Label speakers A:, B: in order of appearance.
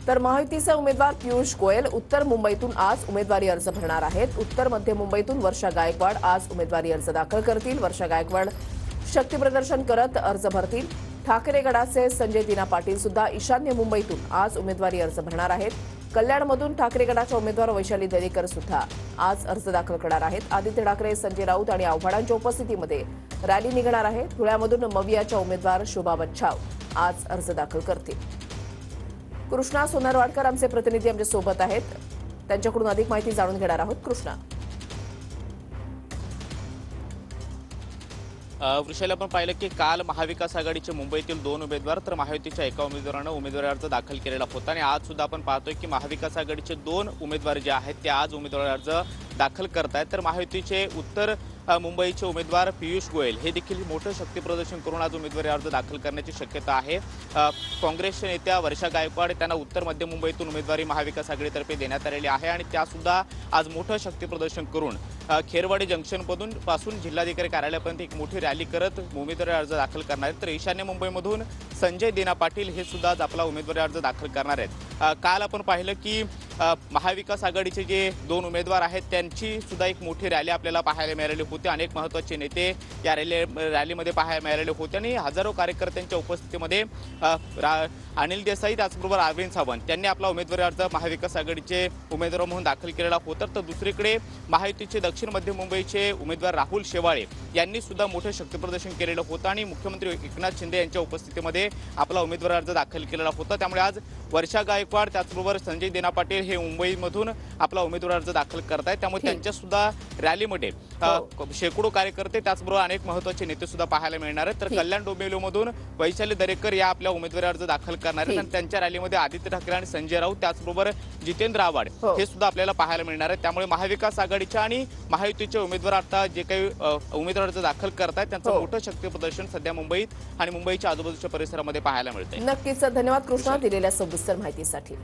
A: तर महायुतीचे उमेदवार पियुष गोयल उत्तर मुंबईतून आज उमेदवारी अर्ज भरणार आहेत। उत्तर मध्य मुंबईतून वर्षा गायकवाड आज उमेदवारी अर्ज दाखल करतील। वर्षा गायकवाड शक्तीप्रदर्शन करत अर्ज भरतील। ठाकरे गटाचे संजय दिना पाटील सुद्धा ईशान्य मुंबईतून आज उमेदवारी अर्ज भरणार आहेत। कल्याणमधून ठाकरे गटाच्या उमेदवार वैशाली दरेकर सुद्धा आज अर्ज दाखल करणार आहेत। आदित्य ठाकरे, संजय राऊत आणि आव्हाडांच्या उपस्थितीमध्ये रॅली निघणार आहे। धुळ्यामधून मवियाच्या उमेदवार शोभा बच्छाव आज अर्ज दाखल करतील। कृष्णा सोनारवाडकर आमचे प्रतिनिधी आमच्या सोबत आहेत, त्यांच्याकडून अधिक माहिती जाणून घेणार आहोत। कृष्णा,
B: वृषाली, आपण पाहिलं की काल महाविकास आघाडीचे मुंबईतील 2 उमेदवार तर महायुतीच्या एका उमेदवारानं उमेदवारी अर्ज दाखल केलेला होता आणि आज सुद्धा आपण पाहतोय की महाविकास आघाडीचे 2 उमेदवार जे आहेत ते आज उमेदवारी अर्ज दाखल करतायत। तर महायुतीचे उत्तर मुंबईचे उमेदवार पियुष गोयल हे देखील मोठं शक्ती प्रदर्शन करून आज उमेदवारी अर्ज दाखल करण्याची शक्यता आहे। काँग्रेसच्या नेत्या वर्षा गायकवाड त्यांना उत्तर मध्य मुंबईतून उमेदवारी महाविकास आघाडीतर्फे देण्यात आलेली आहे आणि त्यासुद्धा आज मोठं शक्ती प्रदर्शन करून खेरवाडी जंक्शनमधून पासून जिल्हाधिकारी कार्यालयापर्यंत एक मोठी रॅली करत उमेदवारी अर्ज दाखल करणार आहेत। तर ईशान्य मुंबईमधून संजय दिना पाटील हे सुद्धा आज आपला उमेदवारी अर्ज दाखल करणार आहेत। काल आपण पाहिलं की महाविकास आघाडीचे जे 2 उमेदवार आहेत त्यांची सुद्धा एक मोठी रॅली आपल्याला पाहायला मिळालेली होती। अनेक महत्त्वाचे नेते या रॅलीमध्ये पाहायला मिळालेले होते आणि हजारो कार्यकर्त्यांच्या उपस्थितीमध्ये अनिल देसाई त्याचबरोबर अरविंद सावंत यांनी आपला उमेदवारी अर्ज महाविकास आघाडीचे उमेदवार म्हणून दाखल केलेला होता। तर दुसरीकडे महायुतीचे दक्षिण मध्य मुंबईचे उमेदवार राहुल शेवाळे यांनी सुद्धा मोठे शक्तीप्रदर्शन केलेलं होतं आणि मुख्यमंत्री एकनाथ शिंदे यांच्या उपस्थितीमध्ये आपला उमेदवारी अर्ज दाखल केलेला होता। त्यामुळे आज वर्षा गायकवाड त्याचबरोबर संजय दिना पाटील हे मुंबईमधून आपला उमेदवारी अर्ज दाखल करतायत। त्यामुळे त्यांच्या सुद्धा रॅलीमध्ये शेकडो कार्यकर्ते त्याचबरोबर अनेक महत्त्वाचे नेते सुद्धा पाहायला मिळणार आहेत। तर कल्याण डोंबिवलीमधून वैशाली दरेकर या आपल्या उमेदवारी अर्ज दाखल करणार आहेत आणि त्यांच्या रॅलीमध्ये आदित्य ठाकरे आणि संजय राऊत त्याचबरोबर जितेंद्र आव्हाड हे सुद्धा आपल्याला पाहायला मिळणार आहेत। त्यामुळे महाविकास आघाडीच्या आणि महायुतीचे उमेदवार आता जे काही उमेदवार अर्ज दाखल करतायत त्यांचं मोठं शक्ती प्रदर्शन सध्या मुंबईत आणि मुंबईच्या आजूबाजूच्या परिसरामध्ये पाहायला मिळतंय।
A: नक्कीच धन्यवाद कृष्णा दिलेल्या सविस्तर माहितीसाठी।